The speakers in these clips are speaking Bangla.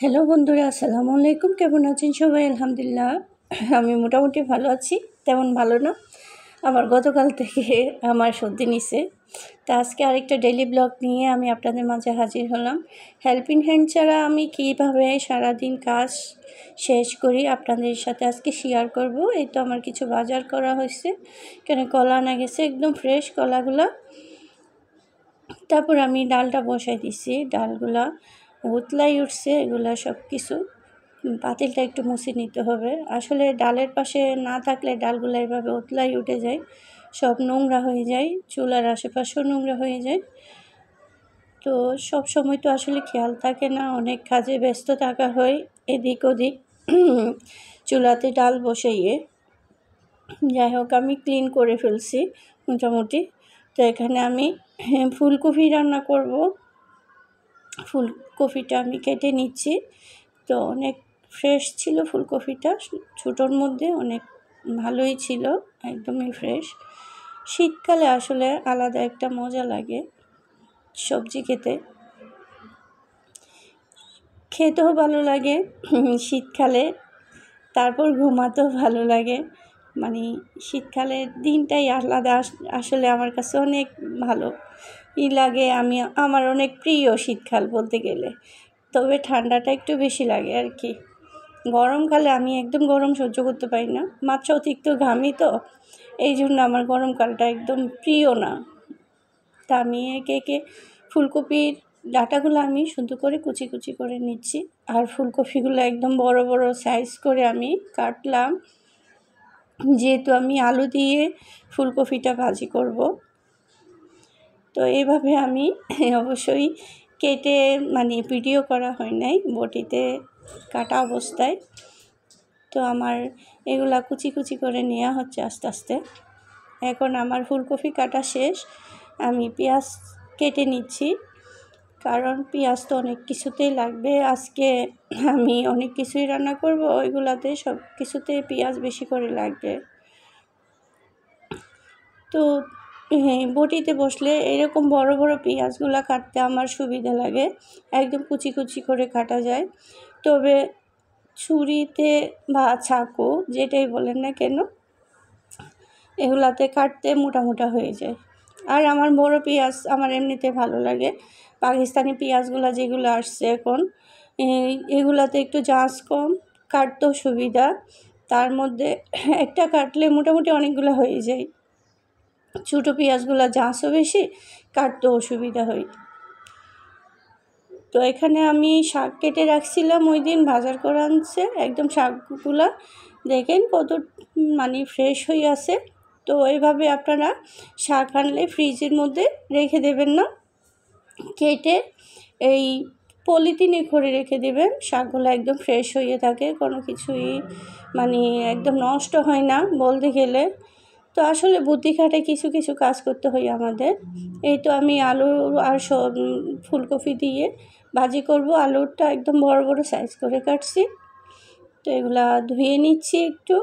হ্যালো বন্ধুরা, আসসালামু আলাইকুম। কেমন আছেন সবাই? আলহামদুলিল্লাহ আমি মোটামুটি ভালো আছি, তেমন ভালো না। আমার গতকাল থেকে আমার সর্দি নিছে। তা আজকে আরেকটা ডেইলি ব্লগ নিয়ে আমি আপনাদের মাঝে হাজির হলাম। হেল্পিং হ্যান্ড ছাড়া আমি কীভাবে সারাদিন কাজ শেষ করি আপনাদের সাথে আজকে শেয়ার করব। এই তো আমার কিছু বাজার করা হয়েছে, কেন কলা আনা গেছে একদম ফ্রেশ কলাগুলা। তারপর আমি ডালটা বসাই দিছি, ডালগুলা উতলাই উঠছে, এগুলা সব কিছু পাতিলটা একটু মুছে নিতে হবে। আসলে ডালের পাশে না থাকলে ডালগুলো এভাবে উতলাই উঠে যায়, সব নোংরা হয়ে যায়, চুলার আশেপাশেও নোংরা হয়ে যায়। তো সব সময় তো আসলে খেয়াল থাকে না, অনেক কাজে ব্যস্ত থাকা হয় এদিক ওদিক চুলাতে ডাল বসাইয়ে। যাই হোক, আমি ক্লিন করে ফেলছি মোটামুটি। তো এখানে আমি ফুলকপি রান্না করব। ফুলকপিটা আমি কেটে নিচ্ছি। তো অনেক ফ্রেশ ছিল ফুলকপিটা, ছোটোর মধ্যে অনেক ভালোই ছিল, একদমই ফ্রেশ। শীতকালে আসলে আলাদা একটা মজা লাগে সবজি খেতেও ভালো লাগে শীতকালে, তারপর ঘুমাতেও ভালো লাগে। মানে শীতকালের দিনটাই আলাদা, আসলে আমার কাছে অনেক ভালো লাগে। আমার অনেক প্রিয় শীতকাল বলতে গেলে, তবে ঠান্ডাটা একটু বেশি লাগে আর কি। গরমকালে আমি একদম গরম সহ্য করতে পারি না, মাত্রা অতিরিক্ত ঘামি, তো এই জন্য আমার গরমকালটা একদম প্রিয় না। তা আমি একে ফুলকপির ডাঁটাগুলো আমি সুন্দর করে কুচি কুচি করে নিচ্ছি, আর ফুলকপিগুলো একদম বড় বড় সাইজ করে আমি কাটলাম, যেহেতু আমি আলু দিয়ে ফুলকপিটা ভাজি করব। তো এইভাবে আমি অবশ্যই কেটে ভিডিও করা হয় নাই, বটিতে কাটা অবস্থায়। তো আমার এগুলা কুচি কুচি করে নেওয়া হচ্ছে আস্তে আস্তে। এখন আমার ফুলকপি কাটা শেষ, আমি পেঁয়াজ কেটে নিচ্ছি, কারণ পেঁয়াজ তো অনেক কিছুতেই লাগবে। আজকে আমি অনেক কিছুই রান্না করব, ওইগুলাতে সব কিছুতে পেঁয়াজ বেশি করে লাগবে। তো বটিতে বসলে এরকম বড় বড় পেঁয়াজগুলো কাটতে আমার সুবিধা লাগে, একদম কুচি কুচি করে কাটা যায়। তবে ছুরিতে বা চাকু যেটাই বলেন না কেন, এগুলাতে কাটতে মোটা মোটা হয়ে যায়। আর আমার বড় পেঁয়াজ আমার এমনিতে ভালো লাগে। পাকিস্তানি পেঁয়াজগুলো যেগুলো আসছে এখন, এগুলাতে একটু ঝাঁজ কম, কাটতেও সুবিধা। তার মধ্যে একটা কাটলে মোটামুটি অনেকগুলো হয়ে যায়। ছোটো পেঁয়াজগুলো ঝাঁজও বেশি, কাটতেও অসুবিধা হয়। তো এখানে আমি শাক কেটে রাখছিলাম, ওই দিন বাজার করে আনছে, একদম শাকগুলো দেখেন কত ফ্রেশ হয়ে আছে। তো এইভাবে আপনারা শাক আনলে ফ্রিজের মধ্যে রেখে দেবেন না, কেটে এই পলিথিনে করে রেখে দেবেন। শাকগুলো একদম ফ্রেশ হয়ে থাকে, কোনো কিছুই একদম নষ্ট হয় না বলতে গেলে। তো আসলে বুদ্ধি খাটে কিছু কিছু কাজ করতে হয় আমাদের। এই তো আমি আলু আর ফুলকপি দিয়ে ভাজি করব। আলুটা একদম বড় বড় সাইজ করে কাটছি। তো এগুলা ধুয়ে নিচ্ছি একটু।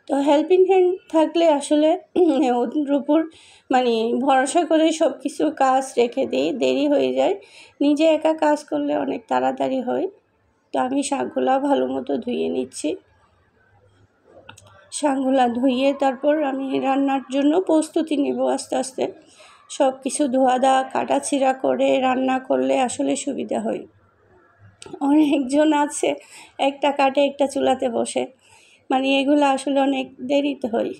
তো হেল্পিং হ্যান্ড থাকলে আসলে ওদের উপর ভরসা করে সব কিছু কাজ রেখে দিই, দেরি হয়ে যায়। নিজে একা কাজ করলে অনেক তাড়াতাড়ি হয়। তো আমি শাকগুলা ভালো মতো ধুয়ে নিচ্ছি। শাকগুলা ধুয়ে তারপর আমি রান্নার জন্য প্রস্তুতি নেব আস্তে আস্তে। সব কিছু ধোয়া দাওয়া কাটা ছিঁড়া করে রান্না করলে আসলে সুবিধা হয়। অনেকজন আছে একটা কাটে একটা চুলাতে বসে, এগুলো আসলে অনেক দেরিতে হয়।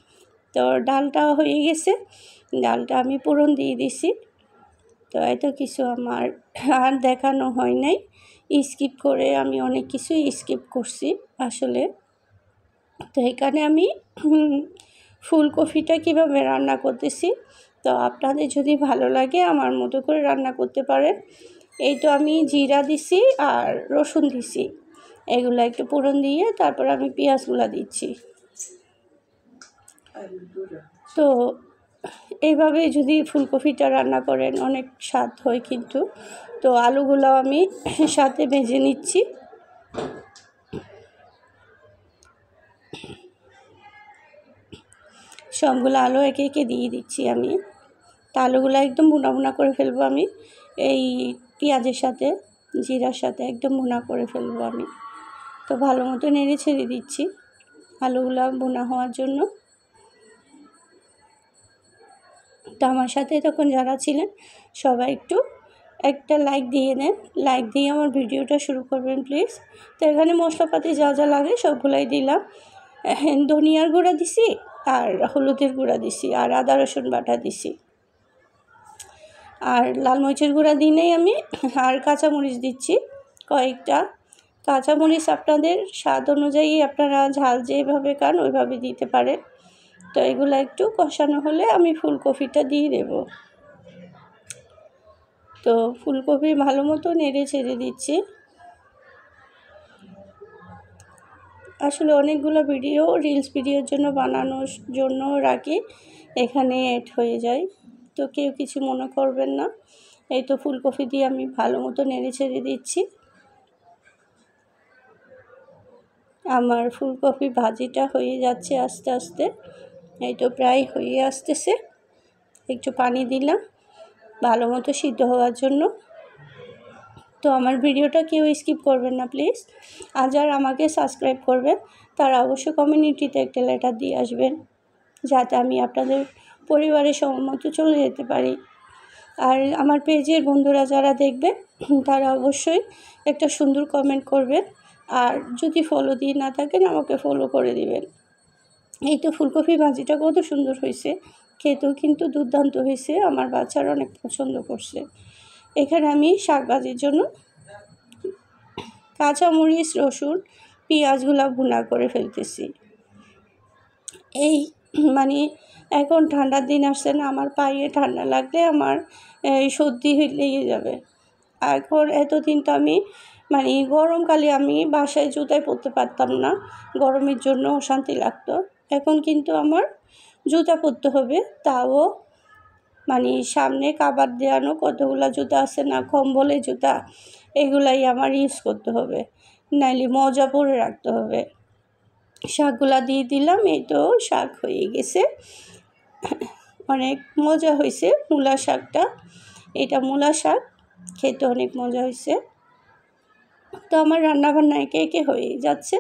তো ডালটা হয়ে গেছে, ডালটা আমি ফোড়ন দিয়ে দিছি। তো এত কিছু আমার আর দেখানো হয় নাই, স্কিপ করে আমি অনেক কিছুই স্কিপ করছি আসলে। তো এখানে আমি ফুলকপিটা কীভাবে রান্না করতেছি, তো আপনাদের যদি ভালো লাগে আমার মতো করে রান্না করতে পারেন। এই তো আমি জিরা দিছি আর রসুন দিছি, এগুলো একটু ফোড়ন দিয়ে তারপর আমি পেঁয়াজগুলো দিচ্ছি। তো এইভাবে যদি ফুলকপিটা রান্না করেন অনেক স্বাদ হয় কিন্তু। তো আলুগুলো আমি সাথে ভেজে নিচ্ছি। সবগুলো আলু একে একে দিয়ে দিচ্ছি আমি। তা আলুগুলো একদম ভুনা ভুনা করে ফেলবো আমি এই পেঁয়াজের সাথে। জিরার সাথে একদম ভুনা করে ফেলবো আমি। তো ভালো মতো নেড়ে ছেড়ে দিচ্ছি আলুগুলো ভুনা হওয়ার জন্য। তো আমার সাথে তখন যারা ছিলেন সবাই একটু একটা লাইক দিয়ে দেন, লাইক দিয়ে আমার ভিডিওটা শুরু করবেন প্লিজ। তো এখানে মশলাপাতি যা যা লাগে সবগুলাই দিলাম। ধনিয়ার গুঁড়া দিছি, আর হলুদের গুঁড়া দিছি, আর আদা রসুন বাটা দিছি, আর লাল মরিচের গুঁড়া দিই নাই আমি। আর কাঁচামরিচ দিচ্ছি কয়েকটা। কাঁচামরিচ আপনাদের স্বাদ অনুযায়ী আপনারা ঝাল যেভাবে খান ওইভাবে দিতে পারেন। তো এগুলো একটু কষানো হলে আমি ফুলকপিটা দিয়ে দেব। তো ফুলকপি ভালো মতো নেড়ে ছেড়ে দিচ্ছি। আসলে অনেকগুলো ভিডিও রিলস ভিডিওর জন্য বানানোর জন্য রাখি, এখানে অ্যাড হয়ে যায়, তো কেউ কিছু মনে করবেন না। এই তো ফুলকপি দিয়ে আমি ভালো মতো নেড়ে ছেড়ে দিচ্ছি। আমার ফুলকপি ভাজিটা হয়ে যাচ্ছে আস্তে আস্তে, এই তো প্রায় হয়ে আসতেছে। একটু পানি দিলাম ভালো মতো সিদ্ধ হওয়ার জন্য। তো আমার ভিডিওটা কেউ স্কিপ করবেন না প্লিজ। আর যারা আমাকে সাবস্ক্রাইব করবেন তারা অবশ্যই কমিউনিটিতে একটা লেটার দিয়ে আসবেন, যাতে আমি আপনাদের পরিবারের সম্মত চলে যেতে পারি। আর আমার পেজের বন্ধুরা যারা দেখবেন তারা অবশ্যই একটা সুন্দর কমেন্ট করবেন, আর যদি ফলো দিয়ে না থাকেন আমাকে ফলো করে দিবেন। এই তো ফুলকপি ভাজিটা কত সুন্দর হয়েছে, খেতেও কিন্তু দুর্দান্ত হয়েছে, আমার বাচ্চারা অনেক পছন্দ করছে। এখানে আমি শাক ভাজির জন্য কাঁচামরিচ, রসুন, পেঁয়াজগুলো ভুনা করে ফেলতেছি। এই মানে এখন ঠান্ডার দিন আসছে না, আমার পায়ে ঠান্ডা লাগলে আমার সর্দি লেগে যাবে। এখন এতদিন তো আমি গরমকালে আমি বাসায় জুতায় পরতে পারতাম না, গরমের জন্য অশান্তি লাগতো। এখন কিন্তু আমার জুতা পরতে হবে, তাও সামনে কাবার দেওয়ানো কতগুলো জুতা আছে না, কম্বলের জুতা, এগুলাই আমার ইউজ করতে হবে, নাইলে মজা পরে রাখতে হবে। শাকগুলা দিয়ে দিলাম, এই তো শাক হয়ে গেছে, অনেক মজা হয়েছে মূলা শাকটা। এটা মূলা শাক, খেতে অনেক মজা হয়েছে। তো আমার রান্নাবান্না একে একে হয়ে যাচ্ছে,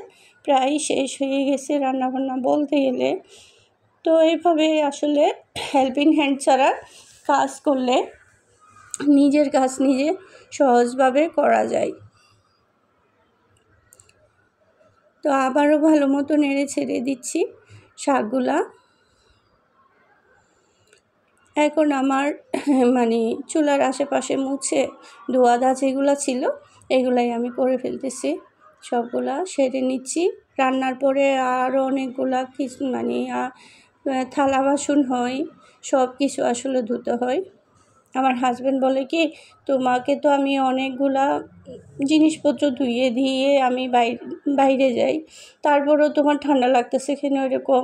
প্রায় শেষ হয়ে গেছে রান্নাবান্না বলতে গেলে। তো এইভাবে আসলে হেল্পিং হ্যান্ড ছাড়া কাজ করলে নিজের কাজ নিজে সহজভাবে করা যায়। তো আবারও ভালো মতো নেড়ে ছেড়ে দিচ্ছি শাকগুলা। এখন আমার চুলার আশেপাশে মুছে ধোয়া দা যেগুলো ছিল এগুলাই আমি করে ফেলতেছি, সবগুলা সেরে নিচ্ছি। রান্নার পরে আরও অনেকগুলা কিছু থালা বাসন হয়, সব কিছু আসলে ধুতে হয়। আমার হাজব্যান্ড বলে কি, তোমাকে তো আমি অনেকগুলা জিনিসপত্র ধুয়ে দিয়ে আমি বাইরে যাই, তারপরেও তোমার ঠান্ডা লাগতেছে কেন এরকম,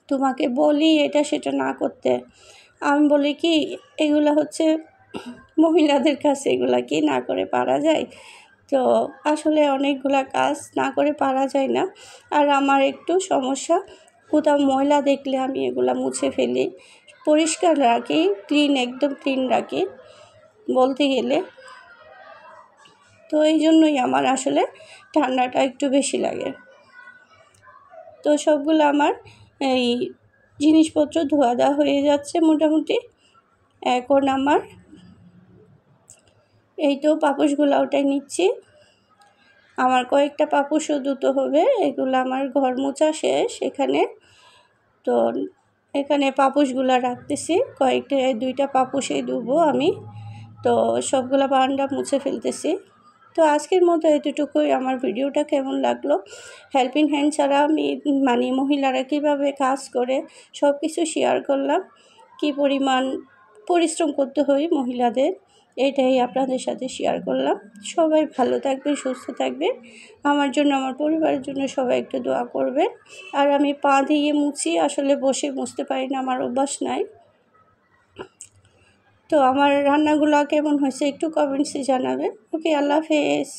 তোমাকে বলি এটা সেটা না করতে। আমি বলি কি, এগুলা হচ্ছে মহিলাদের কাছে, এগুলা কি না করে পারা যায়? তো আসলে অনেকগুলা কাজ না করে পারা যায় না। আর আমার একটু সমস্যা, কোথাও ময়লা দেখলে আমি এগুলা মুছে ফেলি, পরিষ্কার রাখি, একদম ক্লিন রাখি বলতে গেলে। তো এই জন্যই আমার আসলে ঠান্ডাটা একটু বেশি লাগে। তো সবগুলো আমার এই জিনিসপত্র ধোয়া দেওয়া হয়ে যাচ্ছে মোটামুটি। এখন আমার এই তো পাপোশগুলো ওটাই নিচ্ছি, আমার কয়েকটা পাপোশও ধুতে হবে, এগুলো আমার ঘর মোছা শেষ এখানে। তো এখানে পাপোশগুলো রাখতেছি, দুইটা পাপোশই ধুবো আমি। তো সবগুলো বারান্দা মুছে ফেলতেছি। তো আজকের মতো এতটুকুই। আমার ভিডিওটা কেমন লাগলো, হেল্পিং হ্যান্ড ছাড়া মহিলারা কীভাবে কাজ করে সব কিছু শেয়ার করলাম, কি পরিমাণ পরিশ্রম করতে হয় মহিলাদের, এটাই আপনাদের সাথে শেয়ার করলাম। সবাই ভালো থাকবেন, সুস্থ থাকবেন, আমার জন্য আমার পরিবারের জন্য সবাই একটু দোয়া করবেন। আর আমি পা দিয়ে মুছি, আসলে বসে মুছতে পারি না, আমার অভ্যাস নাই। তো আমার রান্নাগুলো কেমন হয়েছে একটু কমেন্টসে জানাবেন। ওকে, আল্লাহ হাফেজ।